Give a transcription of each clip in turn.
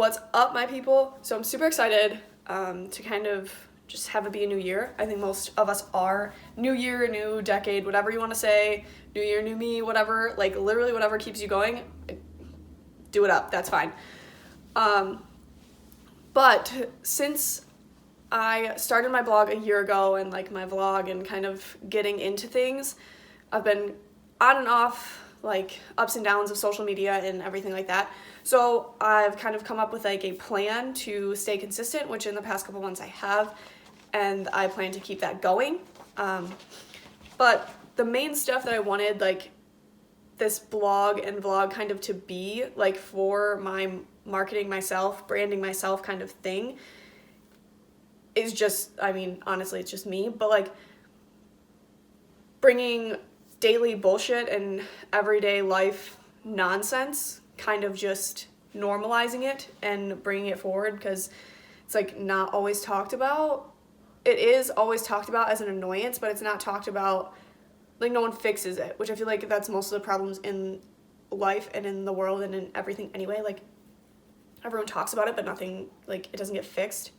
What's up, my people? So I'm super excited to kind of just have it be a new year. I think most of us are. New year, new decade, whatever you want to say. New year, new me, whatever. Like, literally whatever keeps you going, do it up. That's fine. But since I started my blog a year ago and like my vlog and kind of getting into things, I've been on and off, like ups and downs of social media and everything like that. So I've kind of come up with like a plan to stay consistent, which in the past couple months I have, and I plan to keep that going. But the main stuff that I wanted like this blog and vlog kind of to be like for my marketing myself, branding myself kind of thing is just, I mean, honestly, it's just me, but like bringing daily bullshit and everyday life nonsense, kind of just normalizing it and bringing it forward, because it's like not always talked about. It is always talked about as an annoyance, but it's not talked about, like no one fixes it, which I feel like that's most of the problems in life and in the world and in everything anyway. Like everyone talks about it, but nothing, like it doesn't get fixed.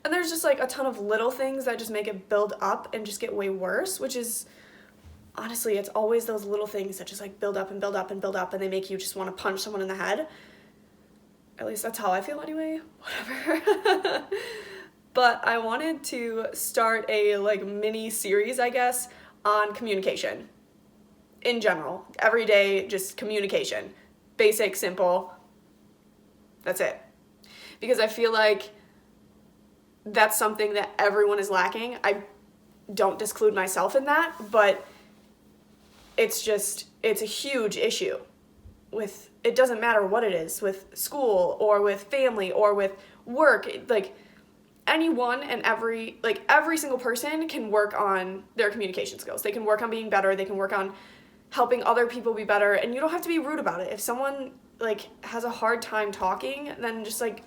And there's just like a ton of little things that just make it build up and just get way worse, which is honestly, it's always those little things that just like build up and build up and build up, and they make you just want to punch someone in the head. At least that's how I feel anyway, whatever. But I wanted to start a like mini series, I guess, on communication in general. Everyday, just communication. Basic, simple. That's it. Because I feel like that's something that everyone is lacking. I don't disclude myself in that, but it's a huge issue with, it doesn't matter what it is, with school or with family or with work. Like anyone and every single person can work on their communication skills. They can work on being better. They can work on helping other people be better, and you don't have to be rude about it. If someone like has a hard time talking, then just like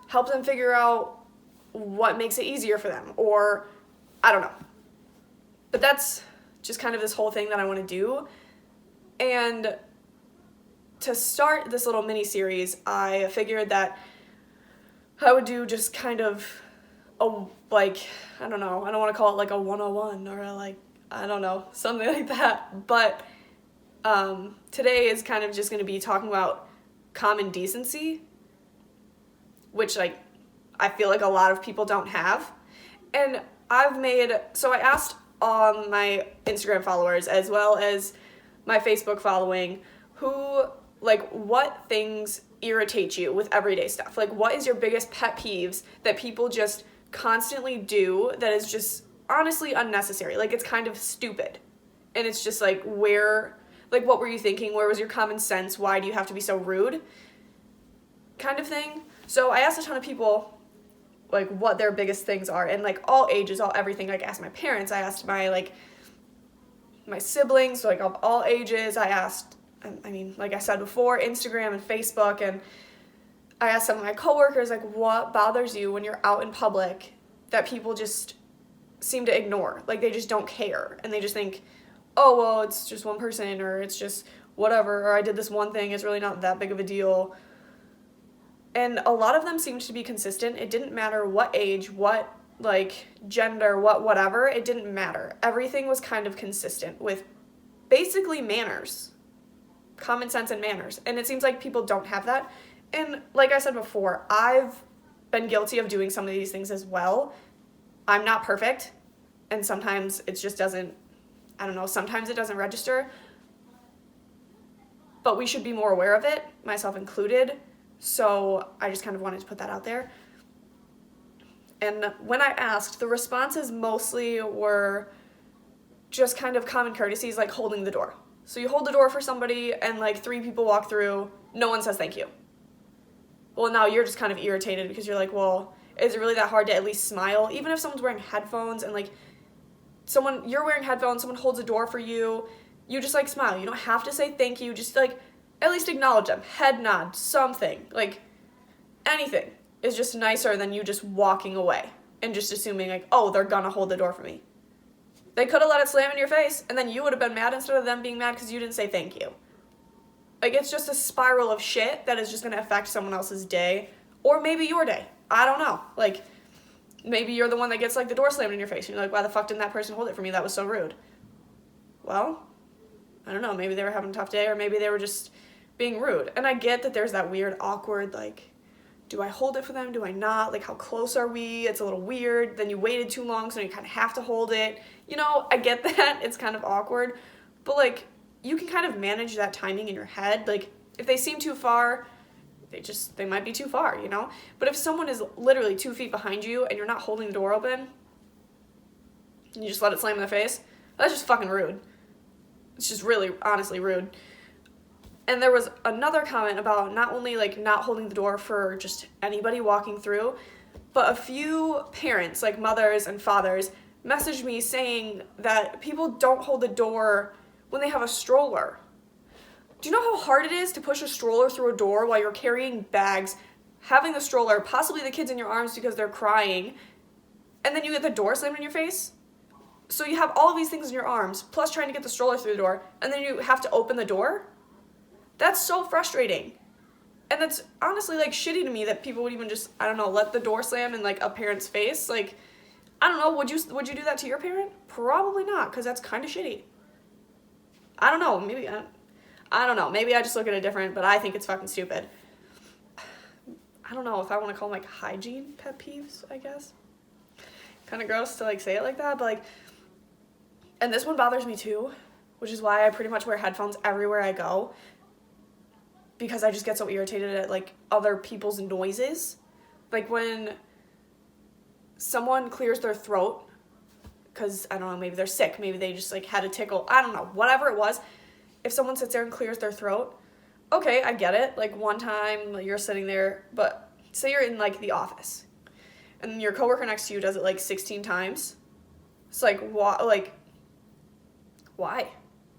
help them figure out what makes it easier for them, or I don't know. But that's just kind of this whole thing that I want to do. And to start this little mini series, I figured that I would do just kind of a, like, I don't know, I don't want to call it like a 101 or a, like, I don't know, something like that. But today is kind of just going to be talking about common decency, which like I feel like a lot of people don't have. And so I asked all my Instagram followers as well as my Facebook following what things irritate you with everyday stuff. Like, what is your biggest pet peeves that people just constantly do that is just honestly unnecessary? Like, it's kind of stupid. And it's just like, what were you thinking? Where was your common sense? Why do you have to be so rude? Kind of thing. So I asked a ton of people like what their biggest things are, and like all ages, all everything. Like I asked my parents, I asked my siblings, so like of all ages. I asked, I mean, like I said before, Instagram and Facebook, and I asked some of my coworkers, like, what bothers you when you're out in public that people just seem to ignore? Like they just don't care, and they just think, oh well, it's just one person, or it's just whatever, or I did this one thing, it's really not that big of a deal. And a lot of them seemed to be consistent. It didn't matter what age, what like gender, whatever, it didn't matter. Everything was kind of consistent with basically manners, common sense and manners. And it seems like people don't have that. And like I said before, I've been guilty of doing some of these things as well. I'm not perfect, and sometimes it just doesn't, I don't know, sometimes it doesn't register. But we should be more aware of it, myself included. So I just kind of wanted to put that out there. And when I asked, the responses mostly were just kind of common courtesies, like holding the door. So you hold the door for somebody and like 3 people walk through, no one says thank you. Well, now you're just kind of irritated because you're like, well, is it really that hard to at least smile? Even if someone's wearing headphones and like you're wearing headphones, someone holds a door for you, you just like smile. You don't have to say thank you, just like at least acknowledge them, head nod, something. Like anything is just nicer than you just walking away and just assuming like, oh, they're gonna hold the door for me. They could have let it slam in your face, and then you would have been mad instead of them being mad because you didn't say thank you. Like, it's just a spiral of shit that is just going to affect someone else's day, or maybe your day. I don't know. Like, maybe you're the one that gets, like, the door slammed in your face, and you're like, why the fuck didn't that person hold it for me? That was so rude. Well, I don't know. Maybe they were having a tough day, or maybe they were just being rude. And I get that there's that weird, awkward, like, do I hold it for them? Do I not? Like, how close are we? It's a little weird. Then you waited too long, so you kind of have to hold it. You know, I get that. It's kind of awkward. But, like, you can kind of manage that timing in your head. Like, if they seem too far, they might be too far, you know? But if someone is literally 2 feet behind you and you're not holding the door open, and you just let it slam in their face, that's just fucking rude. It's just really, honestly rude. And there was another comment about not only, like, not holding the door for just anybody walking through, but a few parents, like mothers and fathers, messaged me saying that people don't hold the door when they have a stroller. Do you know how hard it is to push a stroller through a door while you're carrying bags, having the stroller, possibly the kids in your arms because they're crying, and then you get the door slammed in your face? So you have all of these things in your arms, plus trying to get the stroller through the door, and then you have to open the door? That's so frustrating. And that's honestly, like, shitty to me that people would even just, I don't know, let the door slam in, like, a parent's face. Like, I don't know, would you do that to your parent? Probably not, because that's kind of shitty. I don't know, maybe, I don't know, maybe I just look at it different, but I think it's fucking stupid. I don't know if I want to call them, like, hygiene pet peeves, I guess. Kind of gross to, like, say it like that, but, like, and this one bothers me too, which is why I pretty much wear headphones everywhere I go, because I just get so irritated at, like, other people's noises. Like, when someone clears their throat, because, I don't know, maybe they're sick, maybe they just, like, had a tickle, I don't know, whatever it was, if someone sits there and clears their throat, okay, I get it, like, one time you're sitting there, but say you're in, like, the office, and your coworker next to you does it, like, 16 times, it's like, why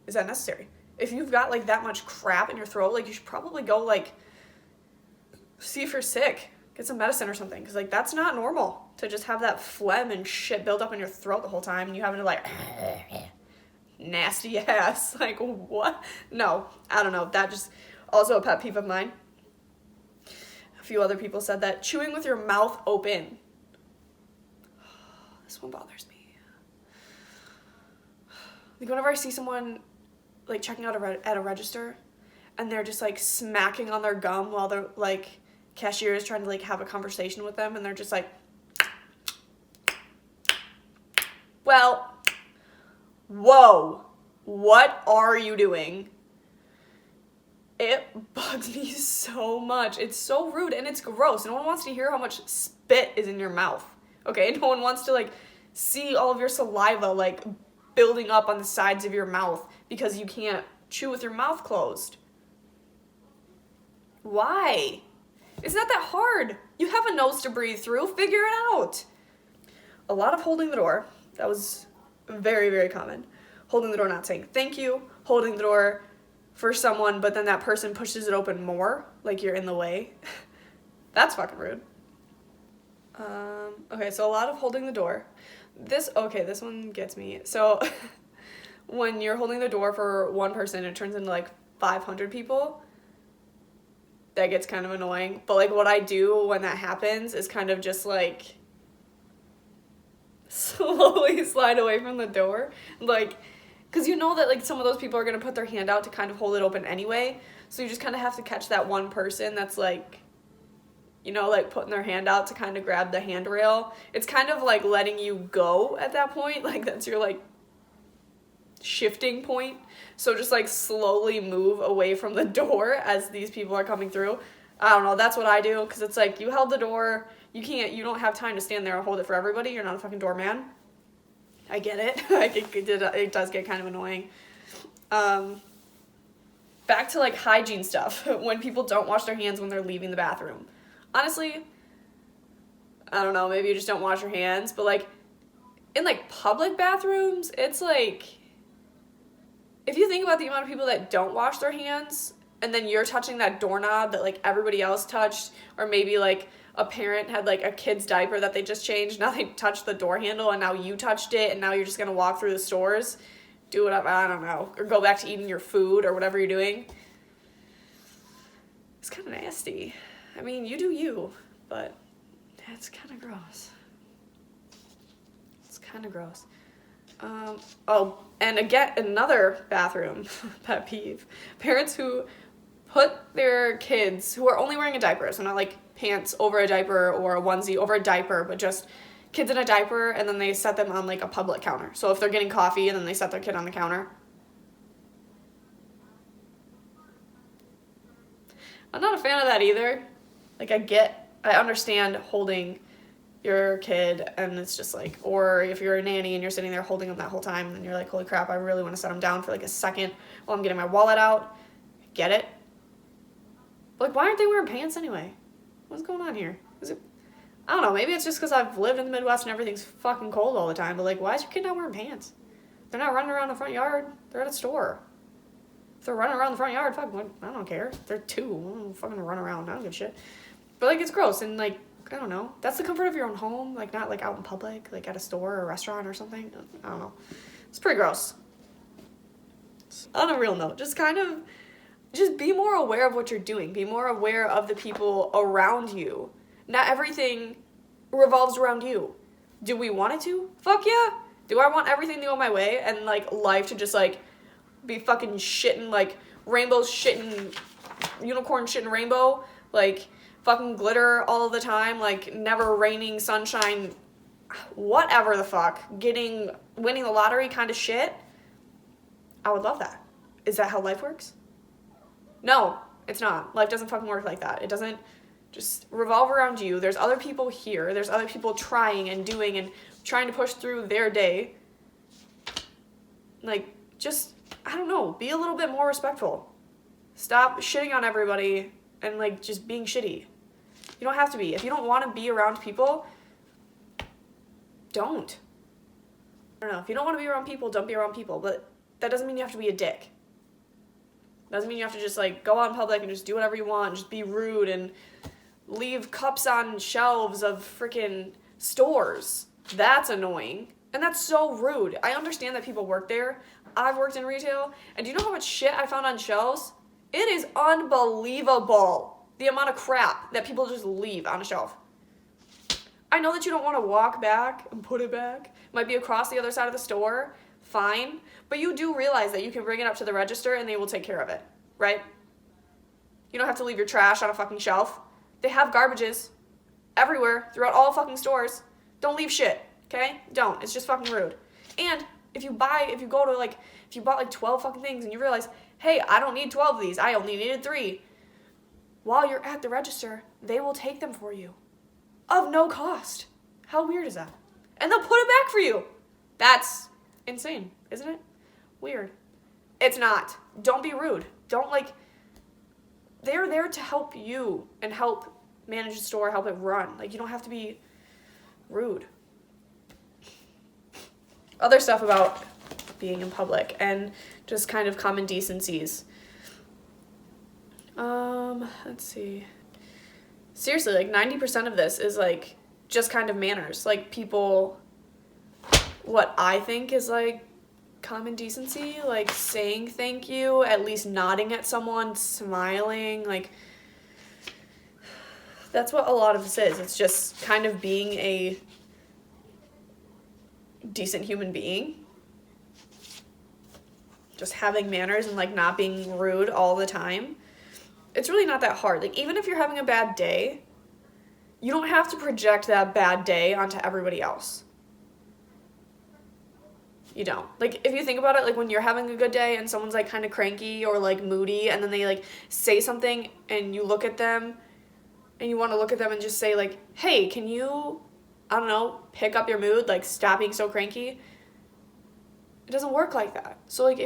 is that necessary? If you've got, like, that much crap in your throat, like, you should probably go, like, see if you're sick, get some medicine or something, because, like, that's not normal to just have that phlegm and shit build up in your throat the whole time, and you having to, like, nasty ass, like, what? No, I don't know, that just, also a pet peeve of mine. A few other people said that, chewing with your mouth open. This one bothers me. Like, whenever I see someone, like, checking out at a register, and they're just, like, smacking on their gum while they're, like, cashier is trying to, like, have a conversation with them, and they're just like, well, whoa, what are you doing? It bugs me so much. It's so rude, and it's gross. No one wants to hear how much spit is in your mouth, okay? No one wants to, like, see all of your saliva, like, building up on the sides of your mouth because you can't chew with your mouth closed. Why? It's not that hard. You have a nose to breathe through. Figure it out. A lot of holding the door. That was very, very common. Holding the door, not saying thank you. Holding the door for someone, but then that person pushes it open more, like you're in the way. That's fucking rude. Okay, so a lot of holding the door. This one gets me. So when you're holding the door for one person, it turns into, like, 500 people. That gets kind of annoying. But, like, what I do when that happens is kind of just, like, slowly slide away from the door. Like, because you know that, like, some of those people are going to put their hand out to kind of hold it open anyway. So you just kind of have to catch that one person that's, like, you know, like, putting their hand out to kind of grab the handrail. It's kind of like letting you go at that point. Like, that's your, like, shifting point. So just, like, slowly move away from the door as these people are coming through. I don't know, that's what I do, because it's like, you held the door, you don't have time to stand there and hold it for everybody. You're not a fucking doorman. I get it. Like, it does get kind of annoying. Back to, like, hygiene stuff. When people don't wash their hands when they're leaving the bathroom. Honestly, I don't know, maybe you just don't wash your hands, but, like, in, like, public bathrooms, it's, like, if you think about the amount of people that don't wash their hands, and then you're touching that doorknob that, like, everybody else touched, or maybe, like, a parent had, like, a kid's diaper that they just changed, now they touched the door handle, and now you touched it, and now you're just gonna walk through the stores, do whatever, I don't know, or go back to eating your food, or whatever you're doing. It's kind of nasty. I mean, you do you, but that's kind of gross. It's kind of gross. Oh, and again, another bathroom pet peeve. Parents who put their kids who are only wearing a diaper, so not like pants over a diaper or a onesie over a diaper, but just kids in a diaper, and then they set them on like a public counter. So if they're getting coffee and then they set their kid on the counter. I'm not a fan of that either. Like I understand holding your kid, and it's just like, or if you're a nanny and you're sitting there holding them that whole time and you're like, holy crap, I really want to set them down for like a second while I'm getting my wallet out. Get it? But like, why aren't they wearing pants anyway? What's going on here? I don't know, maybe it's just because I've lived in the Midwest and everything's fucking cold all the time, but like, why is your kid not wearing pants? They're not running around the front yard. They're at a store. If they're running around the front yard, fuck, I don't care. They're 2. I don't fucking run around. I don't give a shit. But like, it's gross, and like, I don't know. That's the comfort of your own home, like not like out in public, like at a store or a restaurant or something. I don't know. It's pretty gross. On a real note, just be more aware of what you're doing. Be more aware of the people around you. Not everything revolves around you. Do we want it to? Fuck yeah. Do I want everything to go my way and like life to just like be fucking shitting like rainbows shitting, unicorn shitting rainbow, like fucking glitter all the time, like never raining sunshine, whatever the fuck, winning the lottery kind of shit? I would love that. Is that how life works? No, it's not. Life doesn't fucking work like that. It doesn't just revolve around you. There's other people here. There's other people trying and doing and trying to push through their day. Like, just, I don't know, be a little bit more respectful. Stop shitting on everybody and like just being shitty. You don't have to be. If you don't want to be around people, don't. I don't know. If you don't want to be around people, don't be around people. But that doesn't mean you have to be a dick. Doesn't mean you have to just like go out in public and just do whatever you want and just be rude and leave cups on shelves of freaking stores. That's annoying. And that's so rude. I understand that people work there. I've worked in retail. And do you know how much shit I found on shelves? It is unbelievable. The amount of crap that people just leave on a shelf. I know that you don't want to walk back and put it back. Might be across the other side of the store. Fine. But you do realize that you can bring it up to the register and they will take care of it, right? You don't have to leave your trash on a fucking shelf. They have garbages everywhere throughout all fucking stores. Don't leave shit, okay? Don't. It's just fucking rude. And if you bought like 12 fucking things and you realize, hey, I don't need 12 of these. I only needed 3. While you're at the register, they will take them for you. Of no cost. How weird is that? And they'll put it back for you. That's insane, isn't it? Weird. It's not. Don't be rude. Don't they're there to help you and help manage the store, help it run. Like, you don't have to be rude. Other stuff about being in public and just kind of common decencies. Let's see. Seriously, like 90% of this is like just kind of manners. Like people, what I think is like common decency, like saying thank you, at least nodding at someone, smiling, like that's what a lot of this is. It's just kind of being a decent human being. Just having manners and like not being rude all the time. It's really not that hard. Like, even if you're having a bad day, you don't have to project that bad day onto everybody else. You don't. Like, if you think about it, like when you're having a good day and someone's like kind of cranky or like moody and then they like say something and you look at them and you want to look at them and just say like, hey, can you, I don't know, pick up your mood? Like, stop being so cranky. It doesn't work like that. So like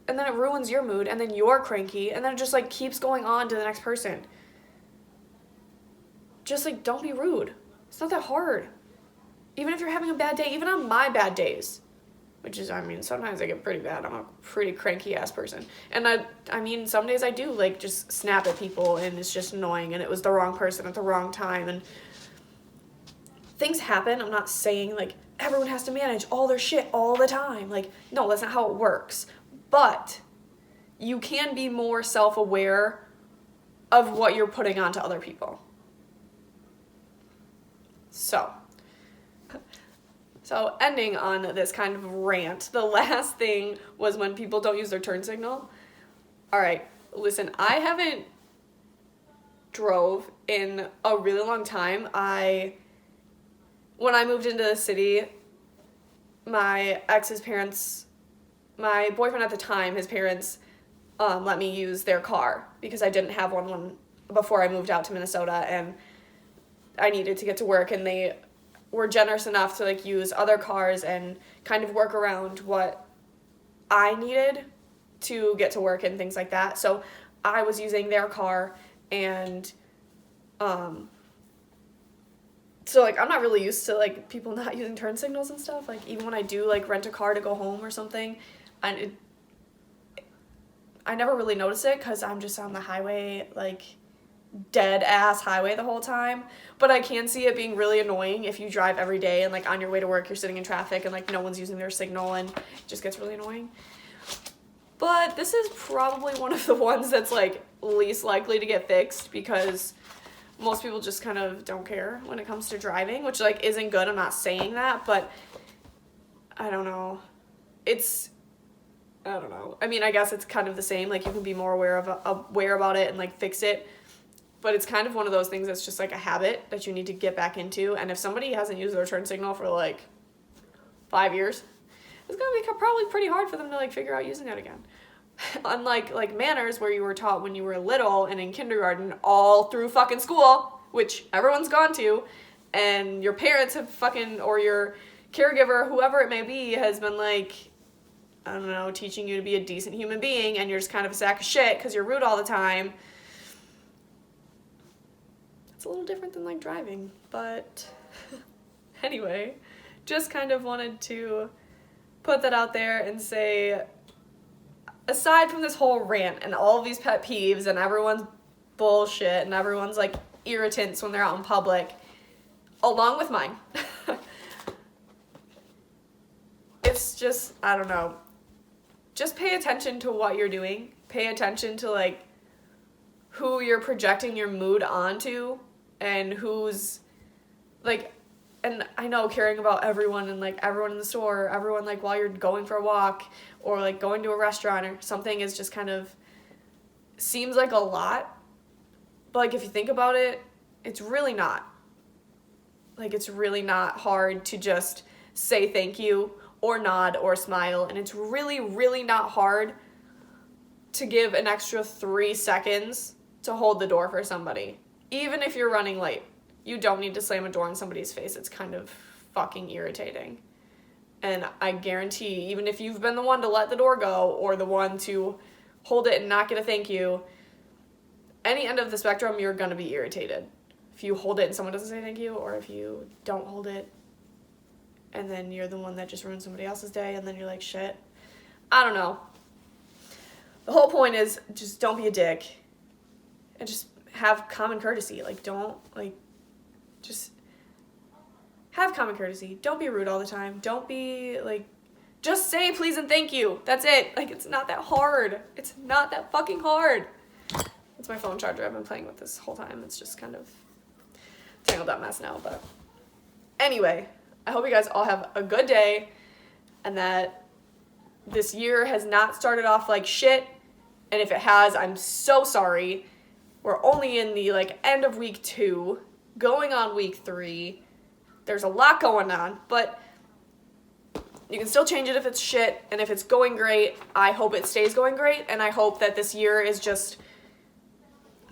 and then it ruins your mood, and then you're cranky, and then it just like keeps going on to the next person. Just like, don't be rude. It's not that hard. Even if you're having a bad day, even on my bad days, which is, I mean, sometimes I get pretty bad. I'm a pretty cranky ass person. And I mean, some days I do like just snap at people and it's just annoying and it was the wrong person at the wrong time and things happen. I'm not saying like everyone has to manage all their shit all the time. Like, no, that's not how it works. But you can be more self-aware of what you're putting onto other people. So ending on this kind of rant, the last thing was when people don't use their turn signal. All right, listen, I haven't drove in a really long time. When I moved into the city, my ex's parents, my boyfriend at the time, his parents let me use their car because I didn't have one before I moved out to Minnesota, and I needed to get to work, and they were generous enough to like use other cars and kind of work around what I needed to get to work and things like that. So I was using their car, and so like I'm not really used to like people not using turn signals and stuff. Like even when I do like rent a car to go home or something, I never really notice it because I'm just on the highway, like dead ass highway the whole time. But I can see it being really annoying if you drive every day and like on your way to work you're sitting in traffic and like no one's using their signal, and it just gets really annoying. But this is probably one of the ones that's like least likely to get fixed because most people just kind of don't care when it comes to driving, which like isn't good. I'm not saying that, but I don't know. I don't know. I mean, I guess it's kind of the same. Like you can be more aware about it and like fix it. But it's kind of one of those things that's just like a habit that you need to get back into. And if somebody hasn't used their turn signal for like 5 years, it's going to be probably pretty hard for them to like figure out using it again. Unlike like manners where you were taught when you were little and in kindergarten all through fucking school, which everyone's gone to, and your parents have fucking, or your caregiver, whoever it may be, has been like, I don't know, teaching you to be a decent human being, and you're just kind of a sack of shit because you're rude all the time. It's a little different than like driving, but anyway, just kind of wanted to put that out there and say, aside from this whole rant and all of these pet peeves and everyone's bullshit and everyone's like irritants when they're out in public, along with mine, it's just, I don't know, just pay attention to what you're doing. Pay attention to like who you're projecting your mood onto and who's like, and I know caring about everyone and like everyone in the store, everyone like while you're going for a walk or like going to a restaurant or something is just kind of seems like a lot. But like if you think about it, it's really not. Like it's really not hard to just say thank you or nod or smile, and it's really, really not hard to give an extra 3 seconds to hold the door for somebody. Even if you're running late, you don't need to slam a door in somebody's face. It's kind of fucking irritating. And I guarantee, even if you've been the one to let the door go or the one to hold it and not get a thank you, any end of the spectrum, you're gonna be irritated. If you hold it and someone doesn't say thank you, or if you don't hold it and then you're the one that just ruined somebody else's day and then you're like, shit. I don't know. The whole point is just don't be a dick and just have common courtesy. Like don't, like, just have common courtesy. Don't be rude all the time. Don't be like, just say please and thank you. That's it. Like it's not that hard. It's not that fucking hard. It's my phone charger I've been playing with this whole time. It's just kind of tangled up mess now, but anyway, I hope you guys all have a good day and that this year has not started off like shit. And if it has, I'm so sorry. We're only in the like end of week 2, going on week 3. There's a lot going on, but you can still change it if it's shit. And if it's going great, I hope it stays going great. And I hope that this year is just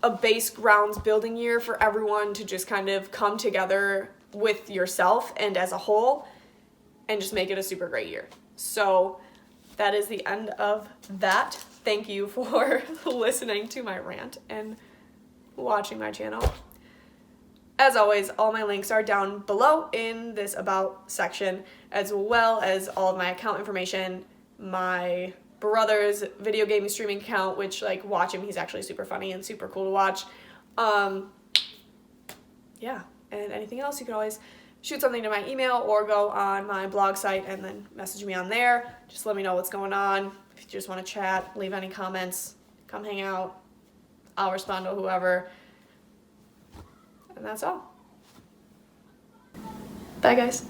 a base grounds building year for everyone to just kind of come together with yourself and as a whole and just make it a super great year. So that is the end of that. Thank you for listening to my rant and watching my channel. As always, all my links are down below in this about section, as well as all of my account information, my brother's video gaming streaming account, which like watch him, he's actually super funny and super cool to watch. Yeah, and anything else, you can always shoot something to my email or go on my blog site and then message me on there. Just let me know what's going on. If you just want to chat, leave any comments, come hang out. I'll respond to whoever. And that's all. Bye, guys.